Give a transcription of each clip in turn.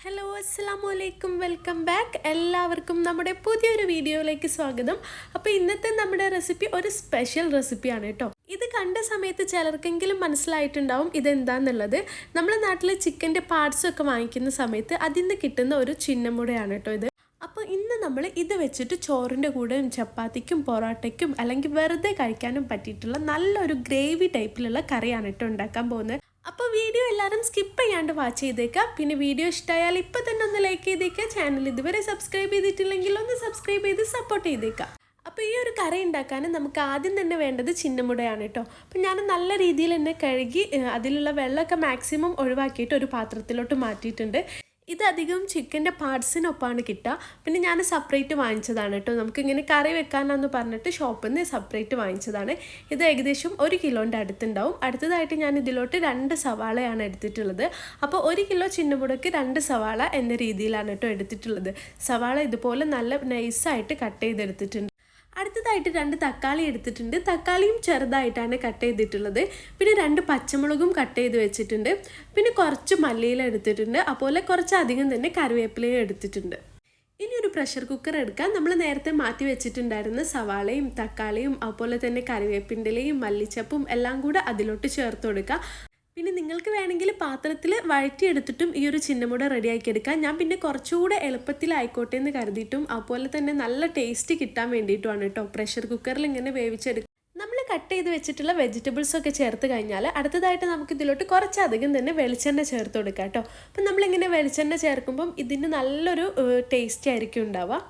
Hello അസ്സലാമു അലൈക്കും welcome back എല്ലാവർക്കും നമ്മുടെ പുതിയൊരു വീഡിയോയിലേക്ക് സ്വാഗതം. അപ്പോൾ ഇന്നത്തെ നമ്മുടെ റെസിപ്പി ഒരു സ്പെഷ്യൽ റെസിപ്പിയാണ് കേട്ടോ. ഇത് കണ്ട സമയത്ത് ചിലർക്കെങ്കിലും മനസ്സിലായിട്ടുണ്ടാവും ഇതെന്താന്നുള്ളത്. നമ്മുടെ നാട്ടിൽ ചിക്കൻ്റെ പാർട്സ് ഒക്കെ വാങ്ങിക്കുന്ന സമയത്ത് അതിൽ നിന്ന് കിട്ടുന്ന ഒരു ചിന്നമുടയാണ് കേട്ടോ ഇത്. അപ്പോൾ ഇന്ന് നമ്മൾ ഇത് വെച്ചിട്ട് ചോറിൻ്റെ കൂടെയും ചപ്പാത്തിക്കും പൊറോട്ടയ്ക്കും അല്ലെങ്കിൽ വെറുതെ കഴിക്കാനും പറ്റിയിട്ടുള്ള നല്ലൊരു ഗ്രേവി ടൈപ്പിലുള്ള കറിയാണ് കേട്ടോ ഉണ്ടാക്കാൻ പോകുന്നത്. അപ്പോൾ വീഡിയോ എല്ലാവരും സ്കിപ്പ് ചെയ്യാണ്ട് വാച്ച് ചെയ്തേക്കാം. പിന്നെ വീഡിയോ ഇഷ്ടമായാൽ ഇപ്പോൾ തന്നെ ഒന്ന് ലൈക്ക് ചെയ്തേക്കാം. ചാനൽ ഇതുവരെ സബ്സ്ക്രൈബ് ചെയ്തിട്ടില്ലെങ്കിൽ ഒന്ന് സബ്സ്ക്രൈബ് ചെയ്ത് സപ്പോർട്ട് ചെയ്തേക്കാം. അപ്പോൾ ഈ ഒരു കറി ഉണ്ടാക്കാൻ നമുക്ക് ആദ്യം തന്നെ വേണ്ടത് ചിന്നമുടയാണ് കേട്ടോ. അപ്പോൾ ഞാൻ നല്ല രീതിയിൽ തന്നെ കഴുകി അതിലുള്ള വെള്ളമൊക്കെ മാക്സിമം ഒഴിവാക്കിയിട്ട് ഒരു പാത്രത്തിലോട്ട് മാറ്റിയിട്ടുണ്ട്. ഇത് അധികം ചിക്കൻ്റെ പാർട്സിനൊപ്പമാണ് കിട്ടുക. പിന്നെ ഞാൻ സെപ്പറേറ്റ് വാങ്ങിച്ചതാണ് കേട്ടോ. നമുക്കിങ്ങനെ കറി വെക്കാനെന്ന് പറഞ്ഞിട്ട് ഷോപ്പിൽ നിന്ന് സെപ്പറേറ്റ് വാങ്ങിച്ചതാണ്. ഇത് ഏകദേശം 1 കിലോൻ്റെ അടുത്തുണ്ടാവും. അടുത്തതായിട്ട് ഞാൻ ഇതിലോട്ട് 2 സവാളയാണ് എടുത്തിട്ടുള്ളത്. അപ്പോൾ 1 കിലോ ചിന്നമുടക്ക് 2 സവാള എന്ന രീതിയിലാണ് കേട്ടോ എടുത്തിട്ടുള്ളത്. സവാള ഇതുപോലെ നല്ല നൈസായിട്ട് കട്ട് ചെയ്തെടുത്തിട്ടുണ്ട്. അടുത്തതായിട്ട് 2 തക്കാളി എടുത്തിട്ടുണ്ട്. തക്കാളിയും ചെറുതായിട്ടാണ് കട്ട് ചെയ്തിട്ടുള്ളത്. പിന്നെ 2 പച്ചമുളകും കട്ട് ചെയ്ത് വെച്ചിട്ടുണ്ട്. പിന്നെ കുറച്ച് മല്ലിയില എടുത്തിട്ടുണ്ട്. അതുപോലെ കുറച്ചധികം തന്നെ കറിവേപ്പിലയും എടുത്തിട്ടുണ്ട്. ഇനി ഒരു പ്രഷർ കുക്കർ എടുക്കാം. നമ്മൾ നേരത്തെ മാറ്റി വെച്ചിട്ടുണ്ടായിരുന്ന സവാളയും തക്കാളിയും അതുപോലെ തന്നെ കറിവേപ്പിൻ്റെലയും മല്ലിച്ചപ്പും എല്ലാം കൂടെ അതിലോട്ട് ചേർത്ത് കൊടുക്കുക. പിന്നെ നിങ്ങൾക്ക് വേണമെങ്കിൽ പാത്രത്തിൽ വഴറ്റിയെടുത്തിട്ടും ഈ ഒരു ചിന്നമുട റെഡിയാക്കി എടുക്കാം. ഞാൻ പിന്നെ കുറച്ചുകൂടെ എളുപ്പത്തിലായിക്കോട്ടെ എന്ന് കരുതിയിട്ടും അതുപോലെ തന്നെ നല്ല ടേസ്റ്റ് കിട്ടാൻ വേണ്ടിയിട്ടുമാണ് കേട്ടോ പ്രഷർ കുക്കറിൽ ഇങ്ങനെ വേവിച്ചെടുക്കുക. നമ്മൾ കട്ട് ചെയ്ത് വെച്ചിട്ടുള്ള വെജിറ്റബിൾസൊക്കെ ചേർത്ത് കഴിഞ്ഞാൽ അടുത്തതായിട്ട് നമുക്ക് ഇതിലോട്ട് കുറച്ചധികം തന്നെ വെളിച്ചെണ്ണ ചേർത്ത് കൊടുക്കാം കേട്ടോ. അപ്പം നമ്മളിങ്ങനെ വെളിച്ചെണ്ണ ചേർക്കുമ്പം ഇതിന് നല്ലൊരു ടേസ്റ്റ് ആയിരിക്കും ഉണ്ടാവുക.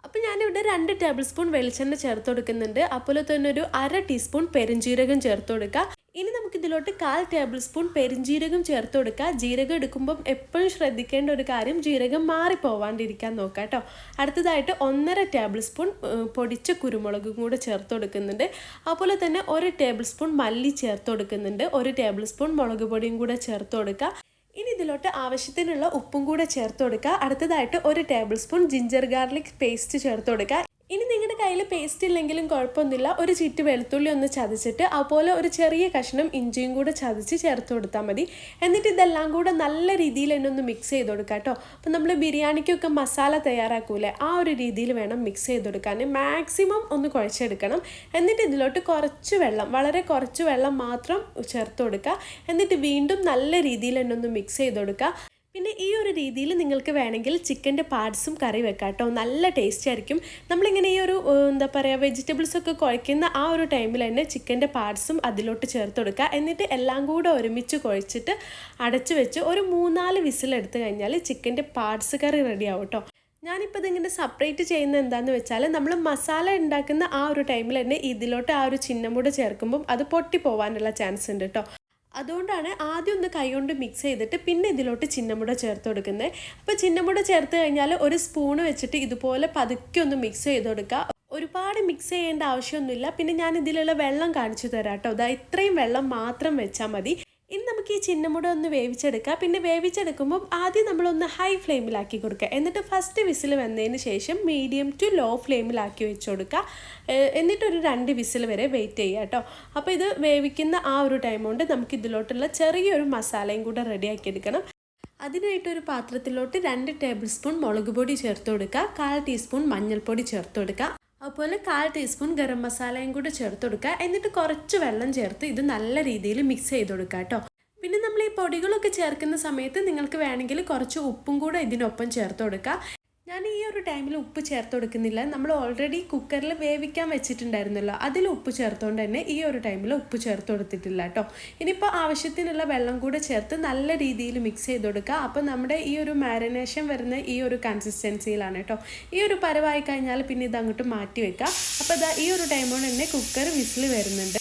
അപ്പോൾ ഞാനിവിടെ 2 ടേബിൾ സ്പൂൺ വെളിച്ചെണ്ണ ചേർത്ത് കൊടുക്കുന്നുണ്ട്. അതുപോലെ തന്നെ ഒരു 1/2 ടീസ്പൂൺ പെരുംജീരകം ചേർത്ത് കൊടുക്കുക. ഇനി നമുക്കിതിലോട്ട് 1/4 ടേബിൾ സ്പൂൺ പെരുംജീരകം ചേർത്ത് കൊടുക്കുക. ജീരകം എടുക്കുമ്പം എപ്പോഴും ശ്രദ്ധിക്കേണ്ട ഒരു കാര്യം ജീരകം മാറിപ്പോവാണ്ടിരിക്കാൻ നോക്കാം കേട്ടോ. അടുത്തതായിട്ട് 1/2 ടേബിൾ സ്പൂൺ പൊടിച്ച കുരുമുളകും കൂടെ ചേർത്ത് കൊടുക്കുന്നുണ്ട്. അതുപോലെ തന്നെ 1 ടേബിൾ സ്പൂൺ മല്ലി ചേർത്ത് കൊടുക്കുന്നുണ്ട്. 1 ടേബിൾ സ്പൂൺ മുളക് പൊടിയും കൂടെ ചേർത്ത് കൊടുക്കുക. ഇനി ഇതിലോട്ട് ആവശ്യത്തിനുള്ള ഉപ്പും കൂടെ ചേർത്ത് കൊടുക്കുക. അടുത്തതായിട്ട് 1 table spoon ginger garlic paste ചേർത്ത് കൊടുക്കുക. ഇനി നിങ്ങളുടെ കയ്യിൽ പേസ്റ്റ് ഇല്ലെങ്കിലും കുഴപ്പമൊന്നുമില്ല. ഒരു ചിറ്റ് വെളുത്തുള്ളി ഒന്ന് ചതച്ചിട്ട് അതുപോലെ ഒരു ചെറിയ കഷ്ണം ഇഞ്ചിയും കൂടെ ചതച്ച് ചേർത്ത് കൊടുത്താൽ മതി. എന്നിട്ട് ഇതെല്ലാം കൂടെ നല്ല രീതിയിൽ തന്നെ ഒന്ന് മിക്സ് ചെയ്ത് കൊടുക്കുക കേട്ടോ. അപ്പം നമ്മൾ ബിരിയാണിക്കൊക്കെ മസാല തയ്യാറാക്കൂലേ, ആ ഒരു രീതിയിൽ വേണം മിക്സ് ചെയ്ത് കൊടുക്കാൻ. മാക്സിമം ഒന്ന് കുഴച്ചെടുക്കണം. എന്നിട്ട് ഇതിലോട്ട് കുറച്ച് വെള്ളം, വളരെ കുറച്ച് വെള്ളം മാത്രം ചേർത്ത് കൊടുക്കുക. എന്നിട്ട് വീണ്ടും നല്ല രീതിയിൽ തന്നെ ഒന്ന് മിക്സ് ചെയ്ത് കൊടുക്കുക. പിന്നെ ഈ ഒരു രീതിയിൽ നിങ്ങൾക്ക് വേണമെങ്കിൽ ചിക്കൻ്റെ പാർട്സും കറി വെക്കാം കേട്ടോ. നല്ല ടേസ്റ്റ് ആയിരിക്കും. നമ്മളിങ്ങനെ ഈ ഒരു എന്താ പറയുക വെജിറ്റബിൾസൊക്കെ കുഴയ്ക്കുന്ന ആ ഒരു ടൈമിൽ തന്നെ ചിക്കൻ്റെ പാർട്സും അതിലോട്ട് ചേർത്ത് കൊടുക്കുക. എന്നിട്ട് എല്ലാം കൂടെ ഒരുമിച്ച് കുഴച്ചിട്ട് അടച്ചു വെച്ച് ഒരു 3-4 വിസിലെടുത്ത് കഴിഞ്ഞാൽ ചിക്കൻ്റെ പാർട്സ് കറി റെഡിയാവും കേട്ടോ. ഞാനിപ്പോൾ ഇതിങ്ങനെ സെപ്പറേറ്റ് ചെയ്യുന്നത് എന്താണെന്ന് വെച്ചാൽ നമ്മൾ മസാല ഉണ്ടാക്കുന്ന ആ ഒരു ടൈമിൽ തന്നെ ഇതിലോട്ട് ആ ഒരു ചിന്നമുട ചേർക്കുമ്പം അത് പൊട്ടിപ്പോവാനുള്ള ചാൻസ് ഉണ്ട് കേട്ടോ. അതുകൊണ്ടാണ് ആദ്യം ഒന്ന് കൈകൊണ്ട് മിക്സ് ചെയ്തിട്ട് പിന്നെ ഇതിലോട്ട് ചിന്നമുട ചേർത്ത് കൊടുക്കുന്നത്. അപ്പോൾ ചിന്നമുട ചേർത്ത് കഴിഞ്ഞാൽ ഒരു സ്പൂണ് വെച്ചിട്ട് ഇതുപോലെ പതുക്കെ ഒന്ന് മിക്സ് ചെയ്ത് കൊടുക്കുക. ഒരുപാട് മിക്സ് ചെയ്യേണ്ട ആവശ്യമൊന്നുമില്ല. പിന്നെ ഞാൻ ഇതിലുള്ള വെള്ളം കാണിച്ചു തരാം കേട്ടോ. അതാ ഇത്രയും വെള്ളം മാത്രം വെച്ചാൽ മതി. ഇനി നമുക്ക് ഈ ചിന്നമുട ഒന്ന് വേവിച്ചെടുക്കാം. പിന്നെ വേവിച്ചെടുക്കുമ്പോൾ ആദ്യം നമ്മളൊന്ന് ഹൈ ഫ്ലെയിമിലാക്കി കൊടുക്കുക. എന്നിട്ട് ഫസ്റ്റ് വിസിൽ വന്നതിന് ശേഷം മീഡിയം ടു ലോ ഫ്ലെയിമിലാക്കി വെച്ച് കൊടുക്കുക. എന്നിട്ടൊരു 2 വിസിൽ വരെ വെയിറ്റ് ചെയ്യുക കേട്ടോ. അപ്പോൾ ഇത് വേവിക്കുന്ന ആ ഒരു ടൈം കൊണ്ട് നമുക്ക് ഇതിലോട്ടുള്ള ചെറിയൊരു മസാലയും കൂടെ റെഡിയാക്കി എടുക്കണം. അതിനായിട്ടൊരു പാത്രത്തിലോട്ട് 2 ടേബിൾ സ്പൂൺ മുളക് പൊടി ചേർത്ത് കൊടുക്കുക. 1/4 ടീസ്പൂൺ മഞ്ഞൾപ്പൊടി ചേർത്ത് കൊടുക്കുക. അതുപോലെ 1/4 ടീസ്പൂൺ ഗരം മസാലയും കൂടെ ചേർത്ത് കൊടുക്കുക. എന്നിട്ട് കുറച്ച് വെള്ളം ചേർത്ത് ഇത് നല്ല രീതിയിൽ മിക്സ് ചെയ്ത് കൊടുക്കുക കേട്ടോ. പിന്നെ നമ്മൾ ഈ പൊടികളൊക്കെ ചേർക്കുന്ന സമയത്ത് നിങ്ങൾക്ക് വേണമെങ്കിൽ കുറച്ച് ഉപ്പും കൂടെ ഇതിനൊപ്പം ചേർത്ത് കൊടുക്കുക. ഞാൻ ഈ ഒരു ടൈമിൽ ഉപ്പ് ചേർത്ത് കൊടുക്കുന്നില്ല. നമ്മൾ ഓൾറെഡി കുക്കറിൽ വേവിക്കാൻ വെച്ചിട്ടുണ്ടായിരുന്നല്ലോ, അതിൽ ഉപ്പ് ചേർത്തുകൊണ്ട് തന്നെ ഈ ഒരു ടൈമിൽ ഉപ്പ് ചേർത്ത് കൊടുത്തിട്ടില്ല കേട്ടോ. ഇനിയിപ്പോൾ ആവശ്യത്തിനുള്ള വെള്ളം കൂടെ ചേർത്ത് നല്ല രീതിയിൽ മിക്സ് ചെയ്ത് കൊടുക്കുക. അപ്പോൾ നമ്മുടെ ഈ ഒരു മാരിനേഷൻ വരുന്ന ഈ ഒരു കൺസിസ്റ്റൻസിയിലാണ് കേട്ടോ. ഈ ഒരു പരുവായി കഴിഞ്ഞാൽ പിന്നെ ഇത് അങ്ങോട്ട് മാറ്റി വെക്കുക. അപ്പോൾ ഇതാ ഈ ഒരു ടൈം കൊണ്ട് തന്നെ കുക്കർ വിസിൽ വരുന്നുണ്ട്.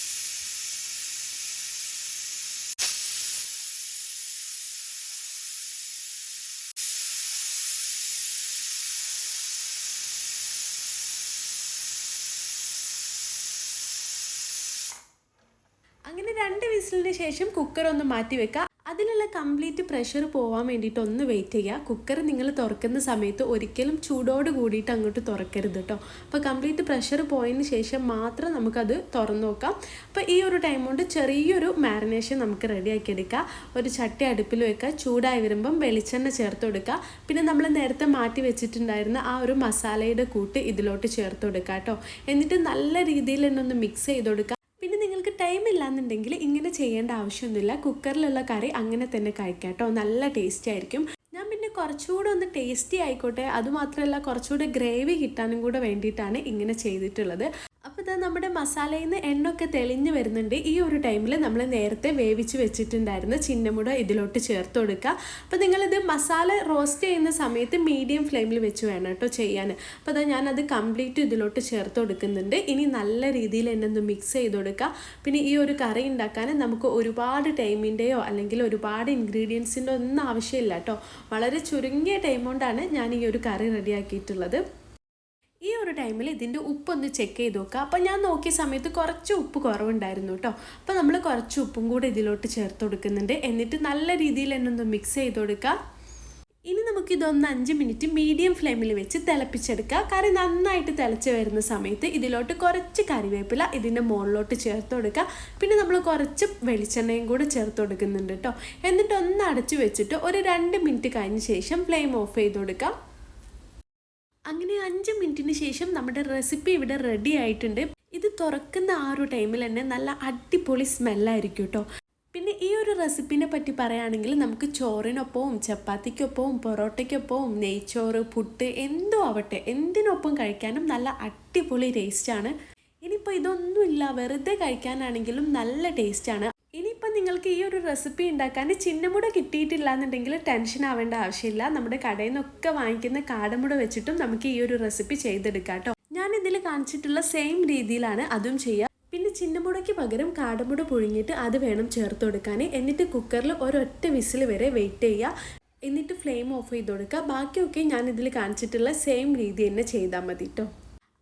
അങ്ങനെ 2 വിസിലിന് ശേഷം കുക്കർ ഒന്ന് മാറ്റി വെക്കുക. അതിലുള്ള കംപ്ലീറ്റ് പ്രഷർ പോകാൻ വേണ്ടിയിട്ട് ഒന്ന് വെയിറ്റ് ചെയ്യുക. കുക്കർ നിങ്ങൾ തുറക്കുന്ന സമയത്ത് ഒരിക്കലും ചൂടോട് കൂടിയിട്ട് അങ്ങോട്ട് തുറക്കരുത് കേട്ടോ. അപ്പോൾ കംപ്ലീറ്റ് പ്രഷർ പോയതിന് ശേഷം മാത്രം നമുക്കത് തുറന്നു നോക്കാം. അപ്പോൾ ഈ ഒരു ടൈം കൊണ്ട് ചെറിയൊരു മാരിനേഷൻ നമുക്ക് റെഡിയാക്കി എടുക്കുക. ഒരു ചട്ടി അടുപ്പിൽ വെക്കുക. ചൂടായി വരുമ്പം വെളിച്ചെണ്ണ ചേർത്ത് കൊടുക്കുക. പിന്നെ നമ്മൾ നേരത്തെ മാറ്റി വെച്ചിട്ടുണ്ടായിരുന്ന ആ ഒരു മസാലയുടെ കൂട്ട് ഇതിലോട്ട് ചേർത്ത് കൊടുക്കുക കേട്ടോ. എന്നിട്ട് നല്ല രീതിയിൽ തന്നെ ഒന്ന് മിക്സ് ചെയ്ത് കൊടുക്കുക. പിന്നെ നിങ്ങൾക്ക് ടൈം ഇല്ലാന്നുണ്ടെങ്കിൽ ഇങ്ങനെ ചെയ്യേണ്ട ആവശ്യമൊന്നുമില്ല. കുക്കറിലുള്ള കറി അങ്ങനെ തന്നെ കഴിക്കാം കേട്ടോ. നല്ല ടേസ്റ്റി ആയിരിക്കും. ഞാൻ പിന്നെ കുറച്ചുകൂടെ ഒന്ന് ടേസ്റ്റി ആയിക്കോട്ടെ, അതുമാത്രമല്ല കുറച്ചുകൂടെ ഗ്രേവി കിട്ടാനും കൂടെ വേണ്ടിയിട്ടാണ് ഇങ്ങനെ ചെയ്തിട്ടുള്ളത്. അപ്പോൾ ഇതാ നമ്മുടെ മസാലയിൽ നിന്ന് എണ്ണയൊക്കെ തെളിഞ്ഞ് വരുന്നുണ്ട്. ഈ ഒരു ടൈമിൽ നമ്മൾ നേരത്തെ വേവിച്ച് വെച്ചിട്ടുണ്ടായിരുന്ന ചിന്നമുട ഇതിലോട്ട് ചേർത്ത് കൊടുക്കുക. അപ്പോൾ നിങ്ങളിത് മസാല റോസ്റ്റ് ചെയ്യുന്ന സമയത്ത് മീഡിയം ഫ്ലെയിമിൽ വെച്ച് വേണം കേട്ടോ ചെയ്യാൻ. അപ്പോൾ അതാ ഞാനത് കംപ്ലീറ്റ് ഇതിലോട്ട് ചേർത്ത് കൊടുക്കുന്നുണ്ട്. ഇനി നല്ല രീതിയിൽ എന്നെ ഒന്ന് മിക്സ് ചെയ്ത് കൊടുക്കുക. പിന്നെ ഈ ഒരു കറി ഉണ്ടാക്കാൻ നമുക്ക് ഒരുപാട് ടൈമിൻ്റെയോ അല്ലെങ്കിൽ ഒരുപാട് ഇൻഗ്രീഡിയൻസിൻ്റെ ഒന്നും ആവശ്യമില്ല കേട്ടോ. വളരെ ചുരുങ്ങിയ ടൈം കൊണ്ടാണ് ഞാൻ ഈ ഒരു കറി റെഡിയാക്കിയിട്ടുള്ളത്. ഈ ഒരു ടൈമിൽ ഇതിൻ്റെ ഉപ്പൊന്ന് ചെക്ക് ചെയ്ത് നോക്കുക. അപ്പോൾ ഞാൻ നോക്കിയ സമയത്ത് കുറച്ച് ഉപ്പ് കുറവുണ്ടായിരുന്നു കേട്ടോ. അപ്പോൾ നമ്മൾ കുറച്ച് ഉപ്പും കൂടെ ഇതിലോട്ട് ചേർത്ത് കൊടുക്കുന്നുണ്ട്. എന്നിട്ട് നല്ല രീതിയിൽ തന്നെ ഒന്ന് മിക്സ് ചെയ്ത് കൊടുക്കുക. ഇനി നമുക്കിതൊന്ന് 5 മിനിറ്റ് മീഡിയം ഫ്ലെയിമിൽ വെച്ച് തിളപ്പിച്ചെടുക്കുക. കറി നന്നായിട്ട് തിളച്ച് വരുന്ന സമയത്ത് ഇതിലോട്ട് കുറച്ച് കറിവേപ്പില ഇതിൻ്റെ മുകളിലോട്ട് ചേർത്ത് കൊടുക്കുക. പിന്നെ നമ്മൾ കുറച്ച് വെളിച്ചെണ്ണയും കൂടെ ചേർത്ത് കൊടുക്കുന്നുണ്ട് കേട്ടോ. എന്നിട്ട് ഒന്ന് അടച്ചു വെച്ചിട്ട് ഒരു 2 മിനിറ്റ് കഴിഞ്ഞ ശേഷം ഫ്ലെയിം ഓഫ് ചെയ്ത് കൊടുക്കുക. അങ്ങനെ 5 മിനിറ്റിന് ശേഷം നമ്മുടെ റെസിപ്പി ഇവിടെ റെഡി ആയിട്ടുണ്ട്. ഇത് തുറക്കുന്ന ആ ഒരു ടൈമിൽ തന്നെ നല്ല അടിപൊളി സ്മെല്ലായിരിക്കും കേട്ടോ. പിന്നെ ഈ ഒരു റെസിപ്പിനെ പറ്റി പറയുകയാണെങ്കിൽ നമുക്ക് ചോറിനൊപ്പവും ചപ്പാത്തിക്കൊപ്പവും പൊറോട്ടയ്ക്കൊപ്പവും നെയ്ച്ചോറ് പുട്ട് എന്തോ ആവട്ടെ എന്തിനൊപ്പം കഴിക്കാനും നല്ല അടിപൊളി ടേസ്റ്റാണ്. ഇനിയിപ്പോൾ ഇതൊന്നുമില്ല വെറുതെ കഴിക്കാനാണെങ്കിലും നല്ല ടേസ്റ്റാണ്. ഇനിയിപ്പോൾ നിങ്ങൾക്ക് ഈ ഒരു റെസിപ്പി ഉണ്ടാക്കാൻ ചിന്നമുട കിട്ടിയിട്ടില്ല എന്നുണ്ടെങ്കിൽ ടെൻഷൻ ആവേണ്ട ആവശ്യമില്ല. നമ്മുടെ കടയിൽ നിന്നൊക്കെ വാങ്ങിക്കുന്ന കാടമുട വെച്ചിട്ടും നമുക്ക് ഈ ഒരു റെസിപ്പി ചെയ്തെടുക്കാം കേട്ടോ. ഞാൻ ഇതിൽ കാണിച്ചിട്ടുള്ള സെയിം രീതിയിലാണ് അതും ചെയ്യുക. പിന്നെ ചിന്നമുടയ്ക്ക് പകരം കാടമുട പുഴുങ്ങിയിട്ട് അത് വേണം ചേർത്ത് കൊടുക്കാൻ. എന്നിട്ട് കുക്കറിൽ ഒരൊറ്റ വിസിൽ വരെ വെയിറ്റ് ചെയ്യുക. എന്നിട്ട് ഫ്ലെയിം ഓഫ് ചെയ്ത് കൊടുക്കുക. ബാക്കിയൊക്കെ ഞാൻ ഇതിൽ കാണിച്ചിട്ടുള്ള സെയിം രീതി തന്നെ ചെയ്താൽ മതി കേട്ടോ.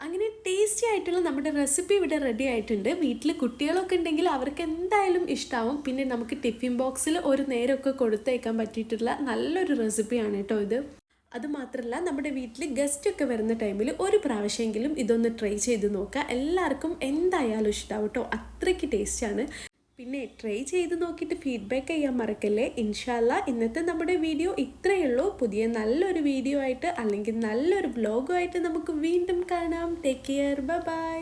അങ്ങനെ ടേസ്റ്റി ആയിട്ടുള്ള നമ്മുടെ റെസിപ്പി ഇവിടെ റെഡി ആയിട്ടുണ്ട്. വീട്ടിൽ കുട്ടികളൊക്കെ ഉണ്ടെങ്കിൽ അവർക്ക് എന്തായാലും ഇഷ്ടമാവും. പിന്നെ നമുക്ക് ടിഫിൻ ബോക്സിൽ ഒരു നേരമൊക്കെ കൊടുത്തേക്കാൻ പറ്റിയിട്ടുള്ള നല്ലൊരു റെസിപ്പിയാണ് കേട്ടോ ഇത്. അതുമാത്രമല്ല നമ്മുടെ വീട്ടിൽ ഗസ്റ്റൊക്കെ വരുന്ന ടൈമിൽ ഒരു പ്രാവശ്യമെങ്കിലും ഇതൊന്ന് ട്രൈ ചെയ്ത് നോക്കുക. എല്ലാവർക്കും എന്തായാലും ഇഷ്ടമാവും കേട്ടോ. അത്രയ്ക്ക് ടേസ്റ്റാണ്. പിന്നെ ട്രൈ ചെയ്ത് നോക്കിയിട്ട് ഫീഡ്ബാക്ക് ചെയ്യാൻ മറക്കല്ലേ. ഇൻഷാല്ല ഇന്നത്തെ നമ്മുടെ വീഡിയോ ഇത്രയേ ഉള്ളൂ. പുതിയ നല്ലൊരു വീഡിയോ ആയിട്ട് അല്ലെങ്കിൽ നല്ലൊരു വ്ലോഗുമായിട്ട് നമുക്ക് വീണ്ടും കാണാം. Take care. Bye bye.